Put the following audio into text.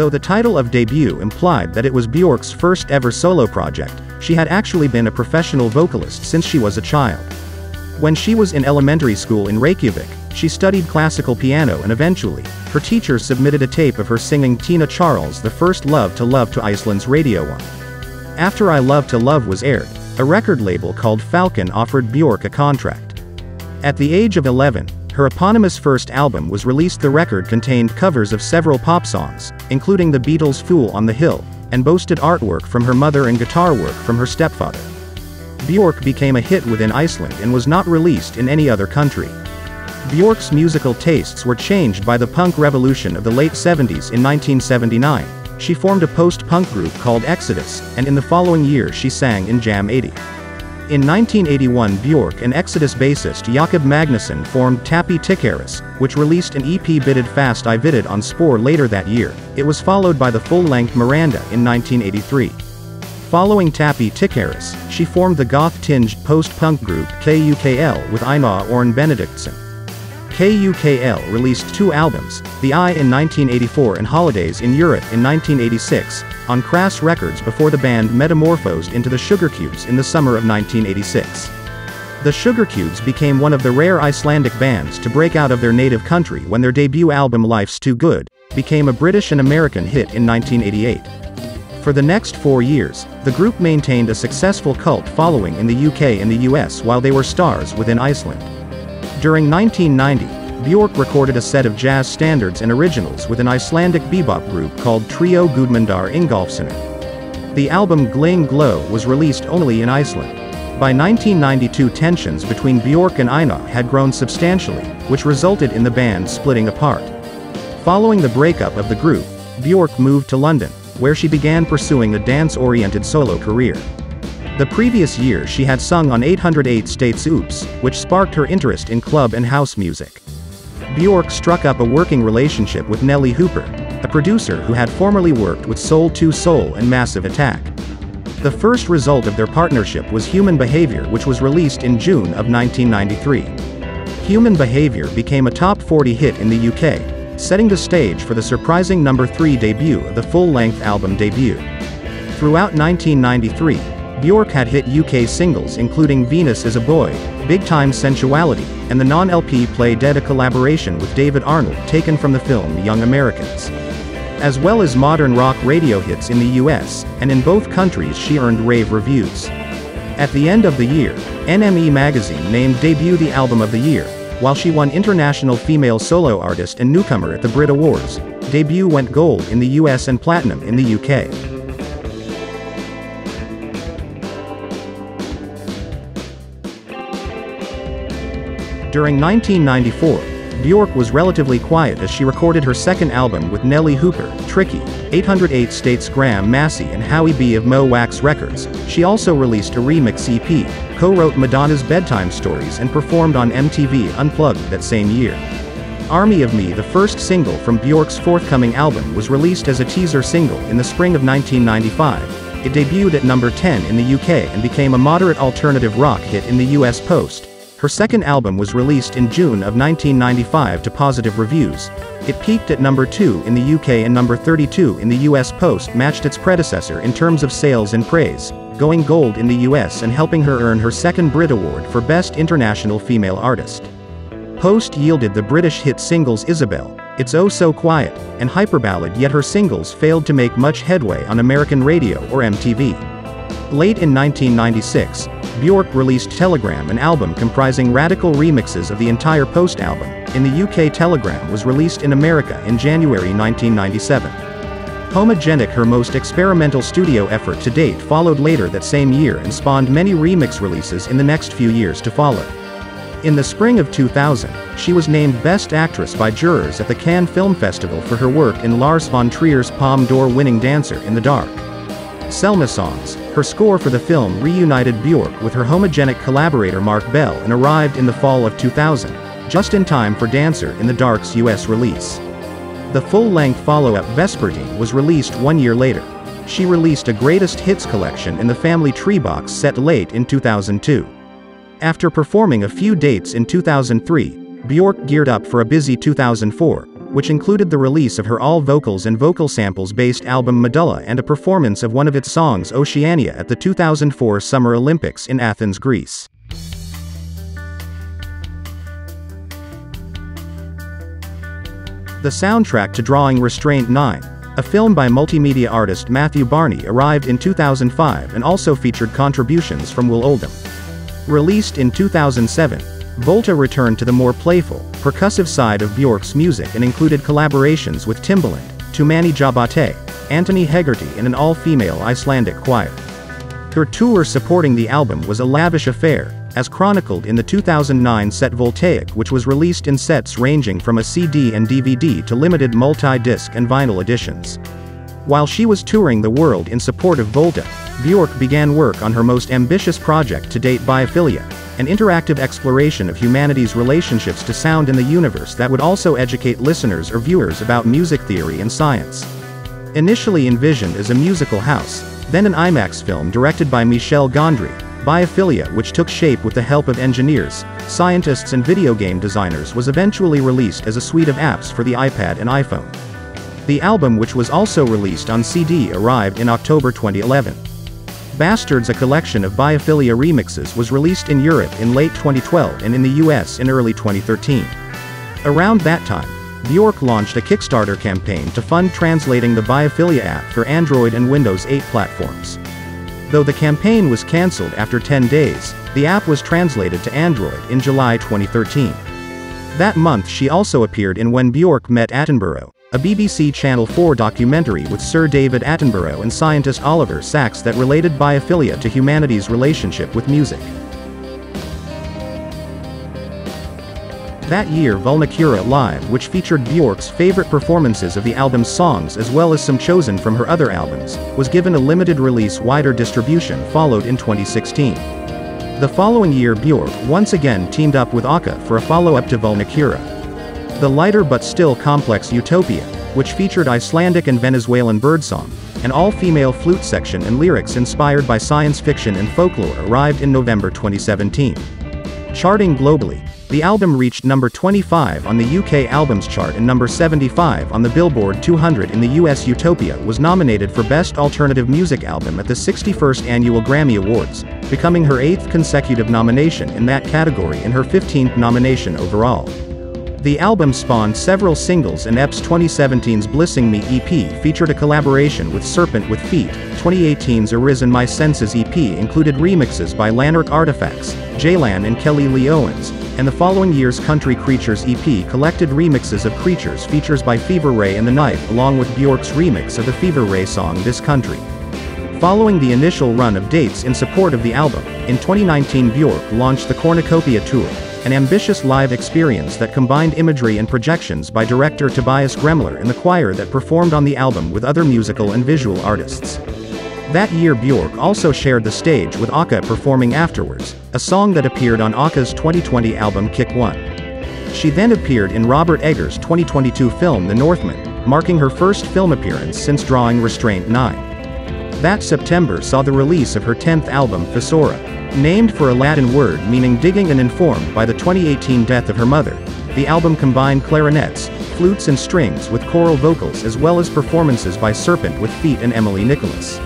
Though the title of debut implied that it was Björk's first ever solo project, she had actually been a professional vocalist since she was a child. When she was in elementary school in Reykjavik, she studied classical piano and eventually, her teacher submitted a tape of her singing Tina Charles' The First Love to Iceland's Radio 1. After I Love to Love was aired, a record label called Falkkin offered Björk a contract. At the age of 11, her eponymous first album was released. The record contained covers of several pop songs, including the Beatles' Fool on the Hill, and boasted artwork from her mother and guitar work from her stepfather. Björk became a hit within Iceland and was not released in any other country. Björk's musical tastes were changed by the punk revolution of the late 70s. In 1979, she formed a post-punk group called Exodus, and in the following year she sang in Jam 80. In 1981, Björk and Exodus bassist Jakob Magnusson formed Tappi Tikarrass, which released an EP Bitid Fast I Vitid on Spor later that year. It was followed by the full-length Miranda in 1983. Following Tappi Tikarrass, she formed the goth-tinged post-punk group KUKL with Einar Orn Benediktsson. KUKL released 2 albums, The Eye in 1984 and Holidays in Europe in 1986, on Crass Records before the band metamorphosed into the Sugarcubes in the summer of 1986. The Sugarcubes became one of the rare Icelandic bands to break out of their native country when their debut album Life's Too Good became a British and American hit in 1988. For the next 4 years, the group maintained a successful cult following in the UK and the US while they were stars within Iceland. During 1990, Björk recorded a set of jazz standards and originals with an Icelandic bebop group called Trio Gudmundar Ingolfssonar. The album Gling Glow was released only in Iceland. By 1992, tensions between Björk and Einar had grown substantially, which resulted in the band splitting apart. Following the breakup of the group, Björk moved to London, where she began pursuing a dance-oriented solo career. The previous year she had sung on 808 States Oops, which sparked her interest in club and house music. Björk struck up a working relationship with Nelly Hooper, a producer who had formerly worked with Soul II Soul and Massive Attack. The first result of their partnership was Human Behavior, which was released in June of 1993. Human Behavior became a top 40 hit in the UK, setting the stage for the surprising number 3 debut of the full-length album debut. Throughout 1993, Björk had hit UK singles including Venus is a Boy, Big Time Sensuality, and the non-LP Play Dead, a collaboration with David Arnold taken from the film Young Americans. As well as modern rock radio hits in the US, and in both countries she earned rave reviews. At the end of the year, NME magazine named Debut the Album of the Year, while she won International Female Solo Artist and Newcomer at the Brit Awards. Debut went gold in the US and platinum in the UK. During 1994, Björk was relatively quiet as she recorded her second album with Nelly Hooper, Tricky, 808 States Graham Massey and Howie B of Mo Wax Records. She also released a remix EP, co-wrote Madonna's Bedtime Stories and performed on MTV Unplugged that same year. Army of Me, the first single from Björk's forthcoming album, was released as a teaser single in the spring of 1995. It debuted at number 10 in the UK and became a moderate alternative rock hit in the US Post. Her second album was released in June of 1995 to positive reviews. It peaked at number 2 in the UK and number 32 in the US Post, matched its predecessor in terms of sales and praise, going gold in the US and helping her earn her second Brit Award for Best International Female Artist. Post yielded the British hit singles Isabel, It's Oh So Quiet, and Hyperballad, yet her singles failed to make much headway on American radio or MTV. Late in 1996, Björk released Telegram, an album comprising radical remixes of the entire Post album. In the UK, Telegram was released in America in January 1997. Homogenic, her most experimental studio effort to date, followed later that same year and spawned many remix releases in the next few years to follow. In the spring of 2000, she was named Best Actress by jurors at the Cannes Film Festival for her work in Lars von Trier's Palme d'Or-winning Dancer in the Dark. Selma Songs, her score for the film, reunited Björk with her homogenic collaborator Mark Bell and arrived in the fall of 2000, just in time for Dancer in the Dark's US release. The full-length follow-up Vespertine was released 1 year later. She released a greatest hits collection in the Family Tree box set late in 2002. After performing a few dates in 2003, Björk geared up for a busy 2004, which included the release of her all-vocals and vocal samples-based album Medulla and a performance of one of its songs Oceania at the 2004 Summer Olympics in Athens, Greece. The soundtrack to Drawing Restraint 9, a film by multimedia artist Matthew Barney, arrived in 2005 and also featured contributions from Will Oldham. Released in 2007, Volta returned to the more playful, percussive side of Björk's music and included collaborations with Timbaland, Tumani Jabate, Anthony Hegarty and an all-female Icelandic choir. Her tour supporting the album was a lavish affair, as chronicled in the 2009 set Voltaic, which was released in sets ranging from a CD and DVD to limited multi-disc and vinyl editions. While she was touring the world in support of Volta, Björk began work on her most ambitious project to date, Biophilia, an interactive exploration of humanity's relationships to sound in the universe that would also educate listeners or viewers about music theory and science. Initially envisioned as a musical house, then an IMAX film directed by Michel Gondry, Biophilia, which took shape with the help of engineers, scientists and video game designers, was eventually released as a suite of apps for the iPad and iPhone. The album, which was also released on CD, arrived in October 2011. Bastards, a collection of Biophilia remixes, was released in Europe in late 2012 and in the US in early 2013. Around that time, Björk launched a Kickstarter campaign to fund translating the Biophilia app for Android and Windows 8 platforms. Though the campaign was cancelled after 10 days, the app was translated to Android in July 2013. That month she also appeared in When Björk Met Attenborough, a BBC Channel 4 documentary with Sir David Attenborough and scientist Oliver Sacks that related biophilia to humanity's relationship with music. That year Vulnicura Live, which featured Björk's favorite performances of the album's songs as well as some chosen from her other albums, was given a limited release wider distribution, followed in 2016. The following year Björk once again teamed up with Aka for a follow-up to Vulnicura. The lighter but still complex Utopia, which featured Icelandic and Venezuelan birdsong, an all-female flute section and lyrics inspired by science fiction and folklore, arrived in November 2017. Charting globally, the album reached number 25 on the UK Albums Chart and number 75 on the Billboard 200 in the US. Utopia was nominated for Best Alternative Music Album at the 61st Annual Grammy Awards, becoming her 8th consecutive nomination in that category and her 15th nomination overall. The album spawned several singles, and EP's 2017's Blissing Me EP featured a collaboration with Serpent with Feet. 2018's Arisen My Senses EP included remixes by Lanark Artifacts, Jaylan and Kelly Lee Owens, and the following year's Country Creatures EP collected remixes of Creatures features by Fever Ray and The Knife, along with Björk's remix of the Fever Ray song This Country. Following the initial run of dates in support of the album, in 2019 Björk launched the Cornucopia Tour, an ambitious live experience that combined imagery and projections by director Tobias Gremler and the choir that performed on the album with other musical and visual artists. That year Björk also shared the stage with Aka performing Afterwards, a song that appeared on Aka's 2020 album Kick 1. She then appeared in Robert Eggers' 2022 film The Northman, marking her first film appearance since Drawing Restraint 9. That September saw the release of her 10th album Thesaura. Named for a Latin word meaning digging and informed by the 2018 death of her mother, the album combined clarinets, flutes and strings with choral vocals as well as performances by Serpent with Feet and Emily Nicholas.